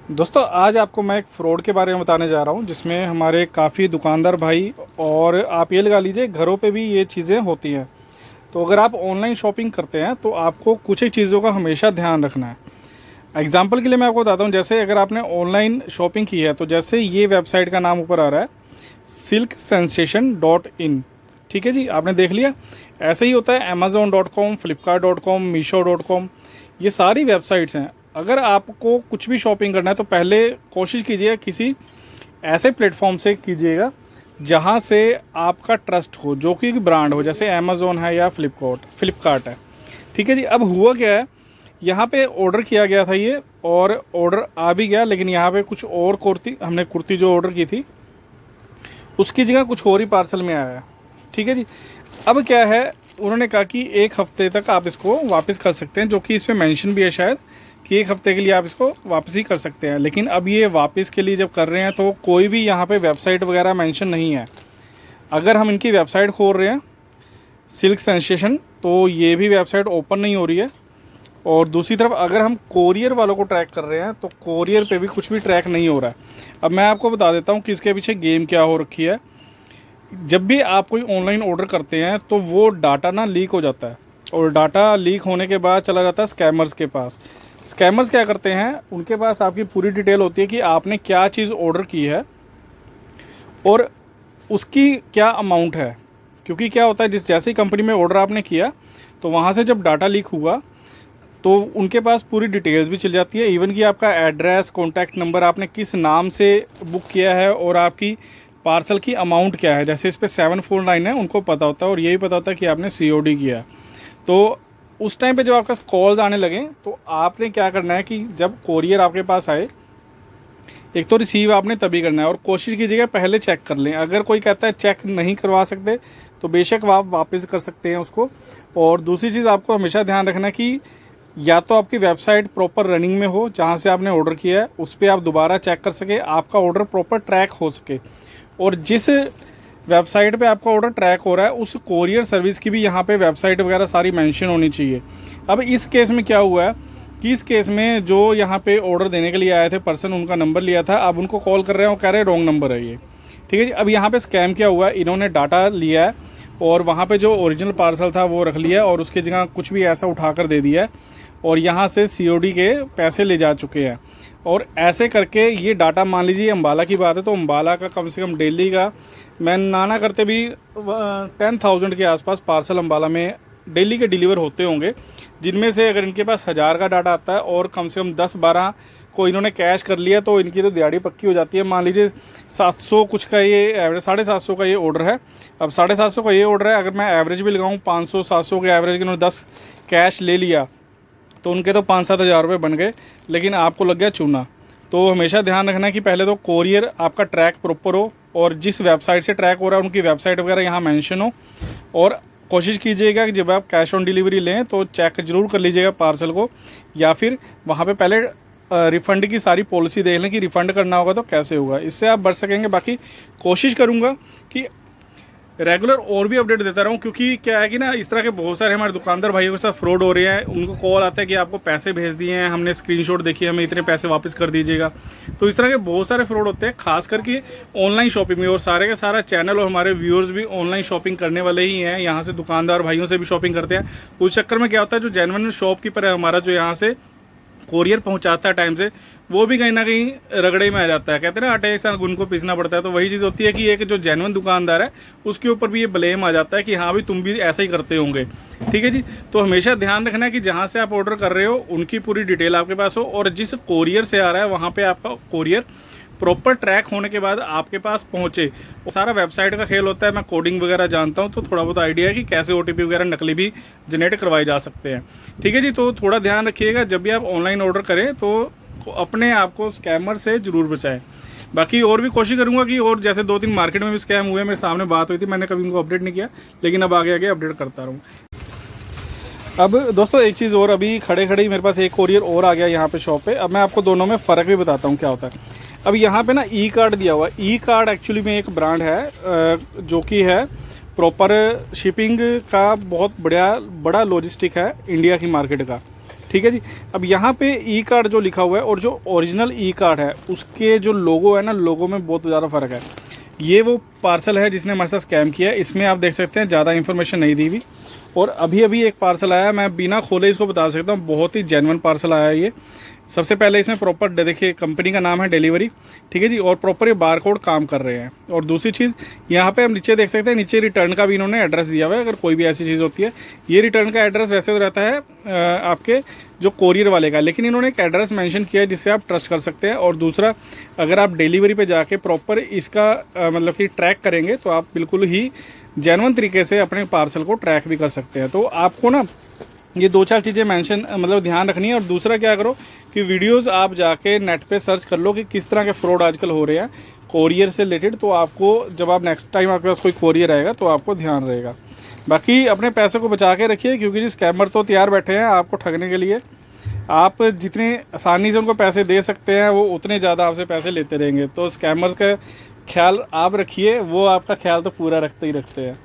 दोस्तों आज आपको मैं एक फ़्रॉड के बारे में बताने जा रहा हूँ जिसमें हमारे काफ़ी दुकानदार भाई और आप ये लगा लीजिए घरों पे भी ये चीज़ें होती हैं। तो अगर आप ऑनलाइन शॉपिंग करते हैं तो आपको कुछ ही चीज़ों का हमेशा ध्यान रखना है। एग्जांपल के लिए मैं आपको बताता हूँ, जैसे अगर आपने ऑनलाइन शॉपिंग की है तो जैसे ये वेबसाइट का नाम ऊपर आ रहा है silksensation.in। ठीक है जी, आपने देख लिया। ऐसे ही होता है amazon.com, flipkart.com, meesho.com, ये सारी वेबसाइट्स हैं। अगर आपको कुछ भी शॉपिंग करना है तो पहले कोशिश कीजिए किसी ऐसे प्लेटफॉर्म से कीजिएगा जहां से आपका ट्रस्ट हो, जो कि ब्रांड हो, जैसे अमेज़ॉन है या फ्लिपकार्ट है। ठीक है जी। अब हुआ क्या है, यहाँ पे ऑर्डर किया गया था ये और ऑर्डर आ भी गया, लेकिन यहाँ पे कुछ और कुर्ती जो ऑर्डर की थी उसकी जगह कुछ और ही पार्सल में आया है। ठीक है जी। अब क्या है, उन्होंने कहा कि 1 हफ्ते तक आप इसको वापस कर सकते हैं, जो कि इसमें मेंशन भी है शायद कि 1 हफ्ते के लिए आप इसको वापस ही कर सकते हैं। लेकिन अब ये वापस के लिए जब कर रहे हैं तो कोई भी यहाँ पे वेबसाइट वगैरह मेंशन नहीं है। अगर हम इनकी वेबसाइट खोल रहे हैं सिल्क सेंसेशन, तो ये भी वेबसाइट ओपन नहीं हो रही है। और दूसरी तरफ अगर हम कोरियर वालों को ट्रैक कर रहे हैं तो कोरियर पे भी कुछ भी ट्रैक नहीं हो रहा है। अब मैं आपको बता देता हूँ कि इसके पीछे गेम क्या हो रखी है। जब भी आप कोई ऑनलाइन ऑर्डर करते हैं तो वो डाटा ना लीक हो जाता है, और डाटा लीक होने के बाद चला जाता है स्कैमर्स के पास। स्कैमर्स क्या करते हैं, उनके पास आपकी पूरी डिटेल होती है कि आपने क्या चीज़ ऑर्डर की है और उसकी क्या अमाउंट है। क्योंकि क्या होता है, जैसे ही कंपनी में ऑर्डर आपने किया तो वहाँ से जब डाटा लीक हुआ तो उनके पास पूरी डिटेल्स भी चल जाती है, इवन कि आपका एड्रेस, कॉन्टैक्ट नंबर, आपने किस नाम से बुक किया है और आपकी पार्सल की अमाउंट क्या है। जैसे इस पर 749 है, उनको पता होता है और यही पता होता है कि आपने COD किया। तो उस टाइम पे जब आपका कॉल्स आने लगे तो आपने क्या करना है कि जब कोरियर आपके पास आए, एक तो रिसीव आपने तभी करना है और कोशिश कीजिएगा पहले चेक कर लें। अगर कोई कहता है चेक नहीं करवा सकते तो बेशक आप वापस कर सकते हैं उसको। और दूसरी चीज़ आपको हमेशा ध्यान रखना कि या तो आपकी वेबसाइट प्रॉपर रनिंग में हो, जहाँ से आपने ऑर्डर किया है उस पर आप दोबारा चेक कर सके, आपका ऑर्डर प्रॉपर ट्रैक हो सके। और जिस वेबसाइट पे आपका ऑर्डर ट्रैक हो रहा है उस कोरियर सर्विस की भी यहाँ पे वेबसाइट वगैरह सारी मेंशन होनी चाहिए। अब इस केस में क्या हुआ है कि इस केस में जो यहाँ पे ऑर्डर देने के लिए आए थे पर्सन, उनका नंबर लिया था, अब उनको कॉल कर रहे हैं, वो कह रहे हैं रॉन्ग नंबर है ये। ठीक है जी। अब यहाँ पे स्कैम क्या हुआ है, इन्होंने डाटा लिया है और वहाँ पर जो ओरिजिनल पार्सल था वो रख लिया और उसकी जगह कुछ भी ऐसा उठा कर दे दिया है और यहाँ से COD के पैसे ले जा चुके हैं। और ऐसे करके ये डाटा, मान लीजिए अम्बाला की बात है तो अम्बाला का कम से कम डेली का, मैं ना करते भी 10,000 के आसपास पार्सल अम्बाला में डेली के डिलीवर होते होंगे, जिनमें से अगर इनके पास 1000 का डाटा आता है और कम से कम 10-12 को इन्होंने कैश कर लिया तो इनकी तो दिहाड़ी पक्की हो जाती है। मान लीजिए 700 कुछ का ये एवरेज, 750 का ये ऑर्डर है। अब 750 का ये ऑर्डर है, अगर मैं एवरेज भी लगाऊँ 500-700 के एवरेज के इन्होंने 10 कैश ले लिया तो उनके तो 5-7 हज़ार रुपये बन गए, लेकिन आपको लग गया चूना। तो हमेशा ध्यान रखना है कि पहले तो कोरियर आपका ट्रैक प्रॉपर हो और जिस वेबसाइट से ट्रैक हो रहा है उनकी वेबसाइट वगैरह यहाँ मेंशन हो। और कोशिश कीजिएगा कि जब आप कैश ऑन डिलीवरी लें तो चेक ज़रूर कर लीजिएगा पार्सल को, या फिर वहाँ पे पहले रिफ़ंड की सारी पॉलिसी देख लें कि रिफ़ंड करना होगा तो कैसे होगा, इससे आप बच सकेंगे। बाकी कोशिश करूँगा कि रेगुलर और भी अपडेट देता रहूँ, क्योंकि क्या है कि ना इस तरह के बहुत सारे हमारे दुकानदार भाइयों के साथ फ्रॉड हो रहे हैं। उनको कॉल आता है कि आपको पैसे भेज दिए हैं, हमने स्क्रीनशॉट देखी, हमें इतने पैसे वापस कर दीजिएगा। तो इस तरह के बहुत सारे फ्रॉड होते हैं, खास करके ऑनलाइन शॉपिंग में। और सारे का सारा चैनल और हमारे व्यूअर्स भी ऑनलाइन शॉपिंग करने वाले ही हैं, यहाँ से दुकानदार भाइयों से भी शॉपिंग करते हैं। उस चक्कर में क्या होता है, जो जेन्युइन शॉपकीपर है हमारा, जो यहाँ से कोरियर पहुंचाता है टाइम से, वो भी कहीं ना कहीं रगड़े में आ जाता है। कहते हैं ना आटे के साथ गुण को पीसना पड़ता है। तो वही चीज़ होती है कि एक जो जेन्युइन दुकानदार है उसके ऊपर भी ये ब्लेम आ जाता है कि हाँ भाई तुम भी ऐसा ही करते होंगे। ठीक है जी। तो हमेशा ध्यान रखना है कि जहाँ से आप ऑर्डर कर रहे हो उनकी पूरी डिटेल आपके पास हो, और जिस कोरियर से आ रहा है वहाँ पर आपका कोरियर प्रॉपर ट्रैक होने के बाद आपके पास पहुंचे। सारा वेबसाइट का खेल होता है। मैं कोडिंग वगैरह जानता हूं तो थोड़ा बहुत आइडिया है कि कैसे OTP वगैरह नकली भी जनरेट करवाए जा सकते हैं। ठीक है जी। तो थोड़ा ध्यान रखिएगा जब भी आप ऑनलाइन ऑर्डर करें तो अपने आप को स्कैमर से ज़रूर बचाएं। बाकी और भी कोशिश करूंगा कि, और जैसे 2-3 मार्केट में भी स्कैम हुए, मेरे सामने बात हुई थी, मैंने कभी उनको अपडेट नहीं किया, लेकिन अब आगे अपडेट करता रहूँ। अब दोस्तों एक चीज़ और, अभी खड़े खड़े मेरे पास एक कोरियर और आ गया यहाँ पे शॉप पे। अब मैं आपको दोनों में फ़र्क भी बताता हूँ क्या होता है। अब यहाँ पे ना E-कार्ड दिया हुआ है। E-कार्ड एक्चुअली में एक ब्रांड है जो कि है प्रॉपर शिपिंग का बहुत बड़ा लॉजिस्टिक है इंडिया की मार्केट का। ठीक है जी। अब यहाँ पे ई कार्ड जो लिखा हुआ है और जो ओरिजिनल ई कार्ड है उसके जो लोगो है ना, लोगो में बहुत ज़्यादा फ़र्क है। ये वो पार्सल है जिसने हमारे साथ स्कैम किया है। इसमें आप देख सकते हैं ज़्यादा इन्फॉर्मेशन नहीं दी हुई। और अभी अभी एक पार्सल आया, मैं बिना खोले इसको बता सकता हूँ, बहुत ही जेन्युइन पार्सल आया है ये। सबसे पहले इसमें प्रॉपर देखिए कंपनी का नाम है डिलीवरी, ठीक है जी, और प्रॉपर ये बारकोड काम कर रहे हैं। और दूसरी चीज़ यहाँ पे हम नीचे देख सकते हैं, नीचे रिटर्न का भी इन्होंने एड्रेस दिया हुआ है। अगर कोई भी ऐसी चीज़ होती है, ये रिटर्न का एड्रेस वैसे तो रहता है आपके जो कोरियर वाले का, लेकिन इन्होंने एक एड्रेस मेंशन किया है जिससे आप ट्रस्ट कर सकते हैं। और दूसरा, अगर आप डिलीवरी पे जाके प्रॉपर इसका मतलब कि ट्रैक करेंगे तो आप बिल्कुल ही जेन्युइन तरीके से अपने पार्सल को ट्रैक भी कर सकते हैं। तो आपको ना ये 2-4 चीज़ें मेंशन मतलब ध्यान रखनी है। और दूसरा क्या करो कि वीडियोस आप जाके नेट पे सर्च कर लो कि किस तरह के फ्रॉड आजकल हो रहे हैं कोरियर से रिलेटेड। तो आपको जब आप नेक्स्ट टाइम आपके पास कोई कोरियर आएगा तो आपको ध्यान रहेगा। बाकी अपने पैसे को बचा के रखिए, क्योंकि जी स्कैमर तो तैयार बैठे हैं आपको ठगने के लिए। आप जितनी आसानी से उनको पैसे दे सकते हैं वो उतने ज़्यादा आपसे पैसे लेते रहेंगे। तो स्कैमर्स का ख्याल आप रखिए, वो आपका ख्याल तो पूरा रखते ही रखते हैं।